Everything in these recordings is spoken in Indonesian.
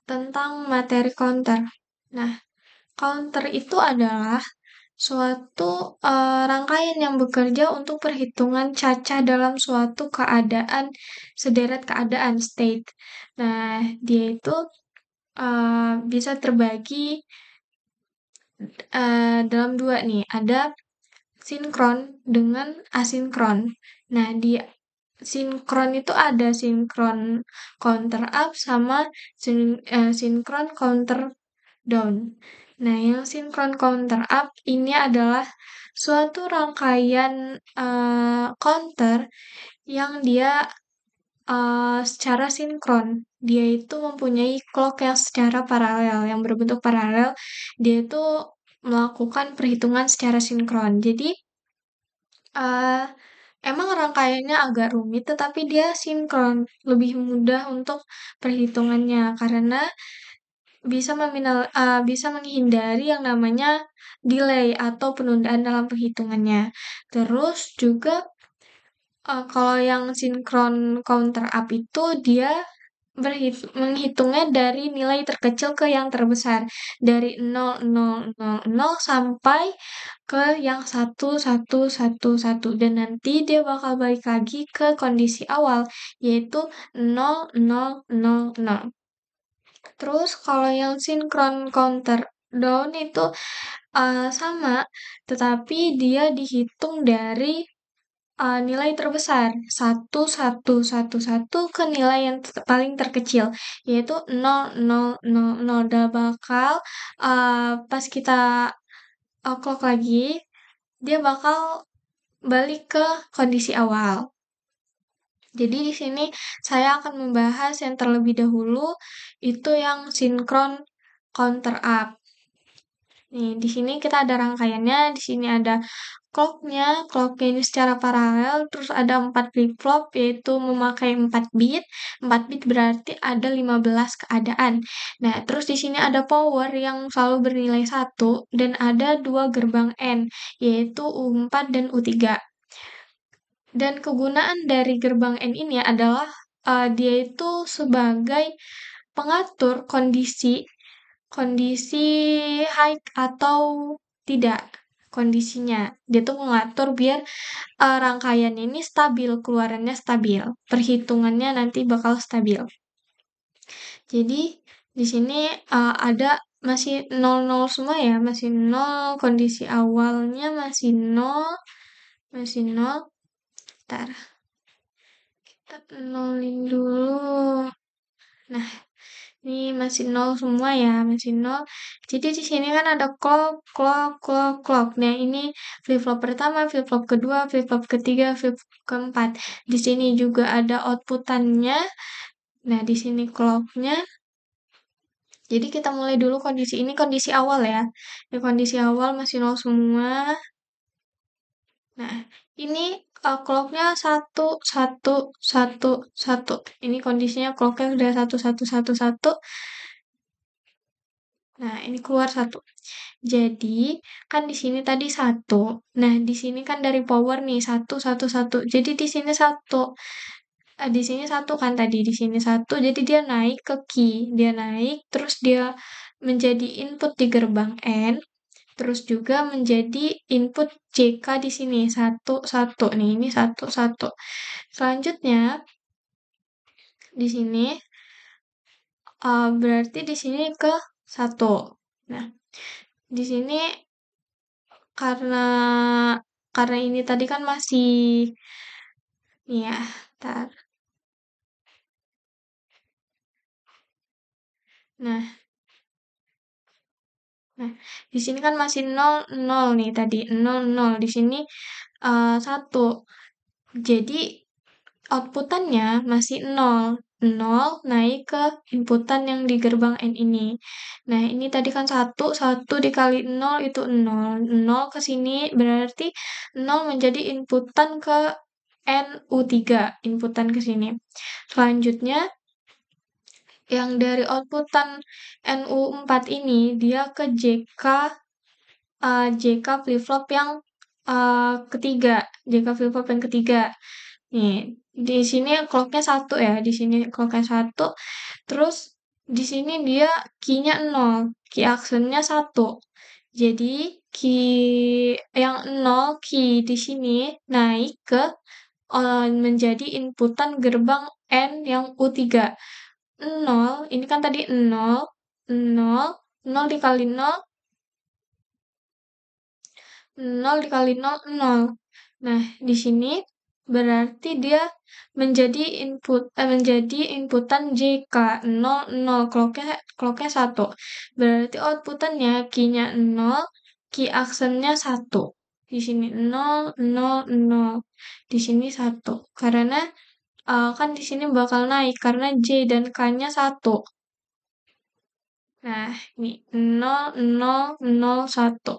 tentang materi counter. Nah, counter itu adalah suatu rangkaian yang bekerja untuk perhitungan cacah dalam suatu keadaan, sederet keadaan state. Nah, dia itu bisa terbagi dalam dua nih, ada sinkron dengan asinkron. Nah, di sinkron itu ada sinkron counter up sama sinkron counter down. Nah, yang sinkron counter up ini adalah suatu rangkaian counter yang dia secara sinkron. Dia itu mempunyai clock yang secara paralel, yang berbentuk paralel. Dia itu melakukan perhitungan secara sinkron. Jadi, eee, emang rangkaiannya agak rumit, tetapi dia sinkron, lebih mudah untuk perhitungannya karena bisa menghindari yang namanya delay atau penundaan dalam perhitungannya. Terus juga, kalau yang sinkron counter up itu dia menghitungnya dari nilai terkecil ke yang terbesar, dari 0,000 sampai ke yang 1,1,1,1 dan nanti dia bakal balik lagi ke kondisi awal, yaitu 0,000. Terus kalau yang sinkron counter down itu, sama, tetapi dia dihitung dari nilai terbesar, 1,1,1,1 ke nilai yang paling terkecil, yaitu 0,000. Dan bakal, pas kita clock lagi, dia bakal balik ke kondisi awal. Jadi di sini saya akan membahas yang terlebih dahulu, itu yang sinkron counter up. Nih, di sini kita ada rangkaiannya, di sini ada clocknya ini secara paralel, terus ada 4 flip-flop, yaitu memakai 4 bit. 4 bit berarti ada 15 keadaan. Nah, terus di sini ada power yang selalu bernilai 1, dan ada 2 gerbang N, yaitu U4 dan U3. Dan kegunaan dari gerbang N ini adalah, dia itu sebagai pengatur kondisi high atau tidak kondisinya. Dia tuh mengatur biar rangkaian ini stabil, keluarannya stabil, perhitungannya nanti bakal stabil. Jadi di sini ada masih 00 semua ya, masih 0, kondisi awalnya masih 0, masih 0. Bentar, kita nolin dulu. Nah, ini masih 0 semua ya, masih 0. Jadi di sini kan ada clock, clock, clock, clock. Nah, ini flip-flop pertama, flip-flop kedua, flip-flop ketiga, flip-flop keempat. Di sini juga ada outputannya. Nah, di sini clocknya. Jadi kita mulai dulu kondisi ini, kondisi awal ya. Di kondisi awal masih 0 semua. Nah, ini clocknya 1, 1, 1, 1. Ini kondisinya clocknya udah 1, 1, 1, 1. Nah, ini keluar 1. Jadi, kan di sini tadi 1. Nah, di sini kan dari power nih 1, 1, 1. Jadi di sini 1. Di sini 1 kan tadi, di sini 1. Jadi dia naik ke key. Dia naik, terus dia menjadi input di gerbang N. Terus juga menjadi input JK di sini 1, 1. Nih, ini 1, 1. Selanjutnya, di sini berarti di sini ke 1. Nah, di sini karena ini tadi kan masih nih ya, ntar. Nah, di sini kan masih 0, 0 nih tadi, 0, 0. Di sini 1. Jadi outputannya masih 0. 0 naik ke inputan yang di gerbang N ini. Nah, ini tadi kan 1, 1 dikali 0 itu 0. 0 ke sini berarti 0 menjadi inputan ke NU3, inputan ke sini. Selanjutnya, yang dari outputan NU4 ini, dia ke JK flip-flop yang ketiga. JK flip-flop yang ketiga. Nih, di sini clocknya 1 ya, di sini clocknya 1. Terus Di sini dia key-nya 0, key aksennya 1. Jadi key yang 0 key di sini naik ke menjadi inputan gerbang N yang U3. 0, ini kan tadi 0, 0, 0 dikali 0, 0 dikali 0, 0. Nah, di sini berarti dia menjadi inputan JK 0, 0, clocknya 1. Berarti outputannya key-nya 0, key aksennya 1. Di sini 0, 0, 0. Di sini 1. Karena kan di sini bakal naik karena J dan K-nya 1. Nah, ini 0, 0, 0, 1.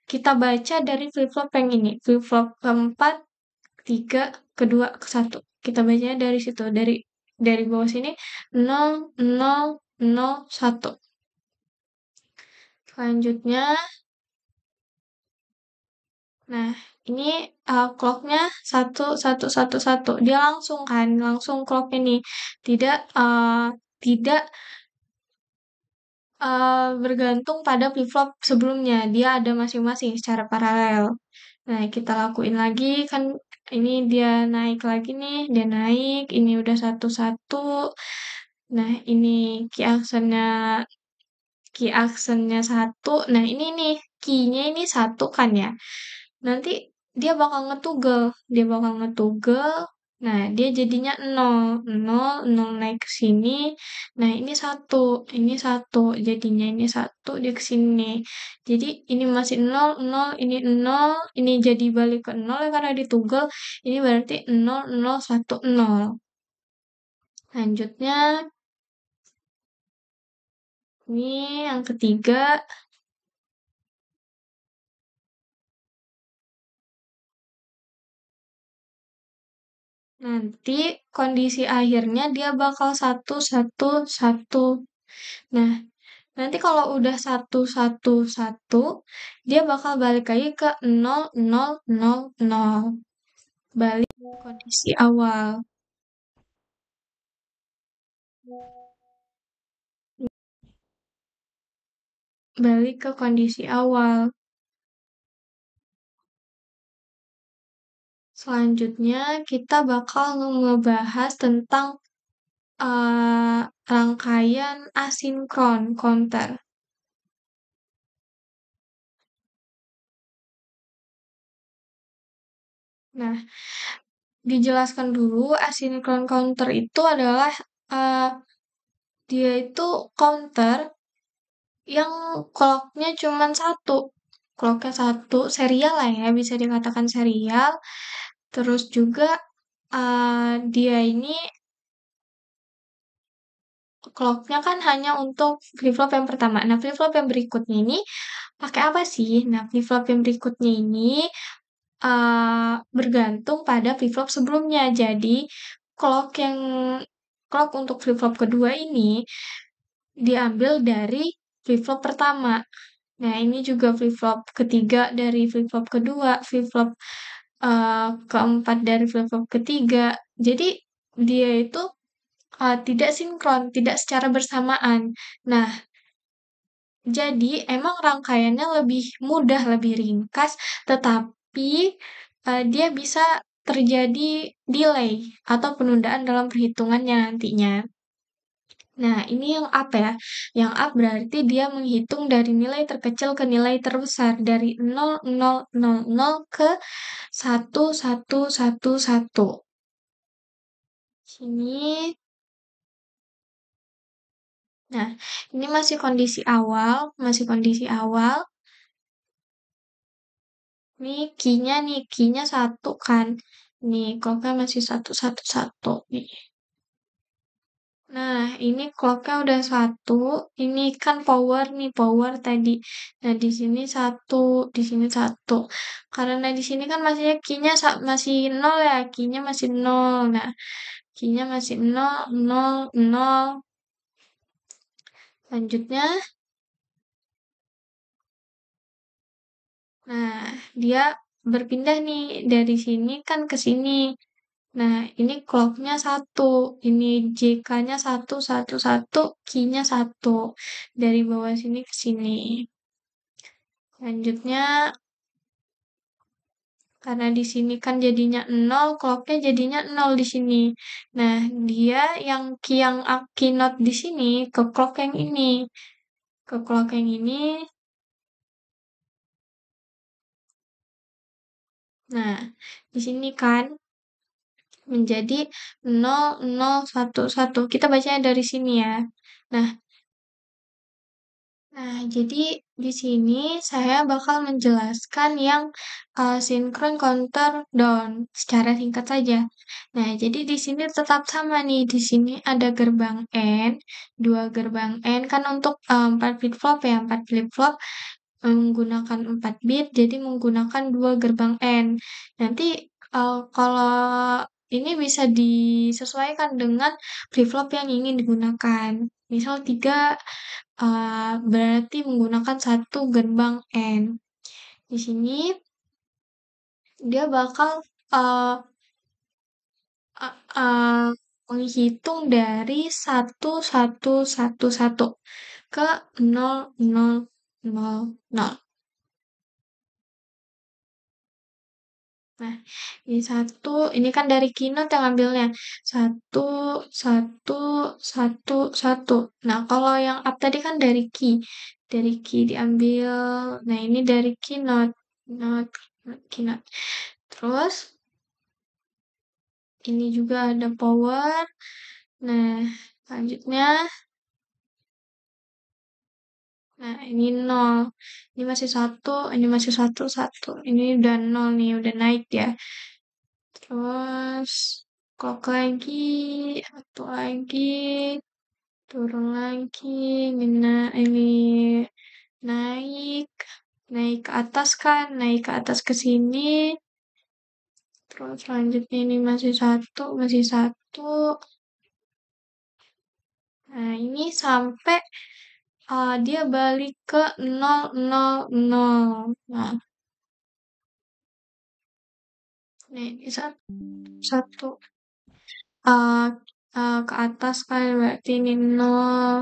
Kita baca dari flip-flop yang ini. Flip-flop keempat, tiga, kedua, ke satu. Kita bacanya dari situ. Dari bawah sini 0, 0, 0, 1. Selanjutnya, nah ini clocknya 1, 1, 1, 1. Dia langsung kan, langsung clock ini. Tidak bergantung pada flip-flop sebelumnya. Dia ada masing-masing secara paralel. Nah, kita lakuin lagi kan ini dia naik lagi nih, dia naik, ini udah satu-satu. Nah, ini key aksennya satu. Nah, ini nih key-nya ini satu kan ya. Nanti dia bakal ngetugel. Nah, dia jadinya 0, 0, 0 naik ke sini. Nah, ini satu, jadinya ini satu, dia ke sini. Jadi, ini masih 0, 0, ini 0, ini jadi balik ke 0 ya karena ditugel. Ini berarti 0, 0, 1, 0. Lanjutnya, ini yang ketiga. Nanti kondisi akhirnya dia bakal satu, satu, satu. Nah, nanti kalau udah satu, satu, satu, dia bakal balik lagi ke 0, 0, 0, 0. Balik ke kondisi awal. Balik ke kondisi awal. Selanjutnya, kita bakal ngebahas tentang rangkaian asinkron counter. Nah, dijelaskan dulu asinkron counter itu adalah uh, dia itu counter yang clocknya cuma satu. Clocknya satu, serial lah ya, bisa dikatakan serial. Terus juga dia ini clocknya kan hanya untuk flip-flop yang pertama. Nah, flip-flop yang berikutnya ini pakai apa sih? Nah, flip-flop yang berikutnya ini bergantung pada flip-flop sebelumnya. Jadi, clock untuk flip-flop kedua ini diambil dari flip-flop pertama. Nah, ini juga flip-flop ketiga dari flip-flop kedua, flip-flop keempat dari flip-flop ketiga. Jadi, dia itu tidak sinkron, tidak secara bersamaan. Nah, jadi emang rangkaiannya lebih mudah, lebih ringkas, tetapi dia bisa terjadi delay atau penundaan dalam perhitungannya nantinya. Nah, ini yang up ya. Yang up berarti dia menghitung dari nilai terkecil ke nilai terbesar. Dari 0,000 ke 1,1,1,1. Sini. Nah, ini masih kondisi awal. Masih kondisi awal. Nih, key-nya 1 kan. Nih, clock-nya masih 1,1,1,1. Nih. Nah, ini clock-nya udah 1. Ini kan power nih, power tadi. Nah, di sini 1, di sini 1. Karena di sini kan key-nya masih 0 ya, key-nya masih 0. Nah, key-nya masih 0, 0, 0. Selanjutnya, nah, dia berpindah nih dari sini kan ke sini. Nah, ini clocknya satu, ini JK-nya satu, satu, satu, key-nya satu. Dari bawah sini ke sini. Selanjutnya, karena di sini kan jadinya nol, clocknya jadinya nol di sini. Nah, dia yang keynote di sini ke clock yang ini. Ke clock yang ini. Nah, di sini kan menjadi 0011. Kita bacanya dari sini ya. Nah, jadi di sini saya bakal menjelaskan yang sinkron counter down secara singkat saja. Nah, jadi di sini tetap sama nih. Di sini ada gerbang N, dua gerbang N kan untuk 4 flip flop ya, 4 flip flop menggunakan 4 bit, jadi menggunakan dua gerbang N. Nanti kalau ini bisa disesuaikan dengan flip flop yang ingin digunakan. Misal 3 berarti menggunakan satu gerbang N. Di sini dia bakal uh, uh, uh, menghitung dari 1111 ke 0000. Nah, ini satu, ini kan dari keynote yang ambilnya. Satu, satu, satu, satu. Nah, kalau yang up tadi kan dari key. Dari key diambil. Nah, ini dari keynote. Keynote, keynote. Terus, ini juga ada power. Nah, selanjutnya. Nah, ini nol. Ini masih satu, ini masih satu, satu. Ini udah nol nih, udah naik ya. Terus clock lagi, satu lagi, turun lagi, ini naik, naik ke atas kan, naik ke atas ke sini. Terus selanjutnya ini masih satu, masih satu. Nah, ini sampai dia balik ke 000. Nah, ini satu, satu. eh ke atas kan berarti ini nol.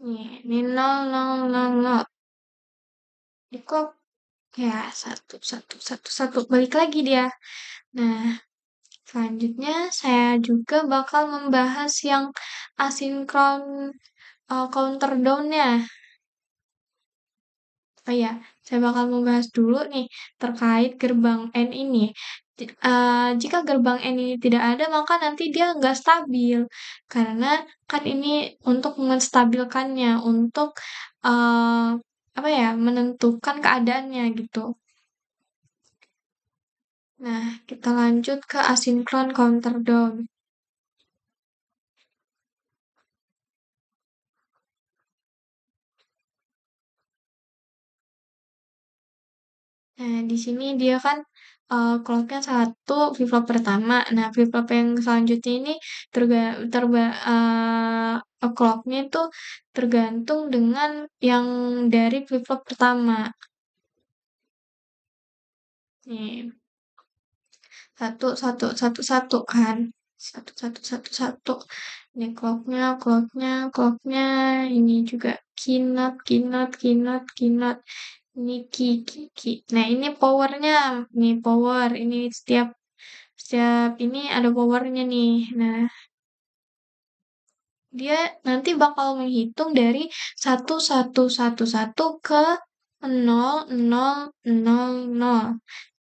Nih, ini nol nol nol nol. Di kok ya satu satu satu satu balik lagi dia. Nah, selanjutnya saya juga bakal membahas yang asinkron counter down-nya. Oh ya, saya bakal membahas dulu nih terkait gerbang N ini. Jika gerbang N ini tidak ada, maka nanti dia nggak stabil. Karena kan ini untuk menstabilkannya, untuk apa ya, menentukan keadaannya gitu. Nah, kita lanjut ke asinkron counter down. Nah, di sini dia kan clock-nya satu, flip-flop pertama. Nah, flip-flop yang selanjutnya ini terga terba clock-nya itu tergantung dengan yang dari flip-flop pertama. Nih, satu, satu, satu, satu kan. Satu, satu, satu, satu. Ini clock-nya, clock-nya, clock-nya. Ini juga keynote, keynote, keynote, keynote. Ini ki. Nah, ini powernya. Nih, power. Ini setiap setiap ini ada powernya nih. Nah, dia nanti bakal menghitung dari 1111 ke 0000.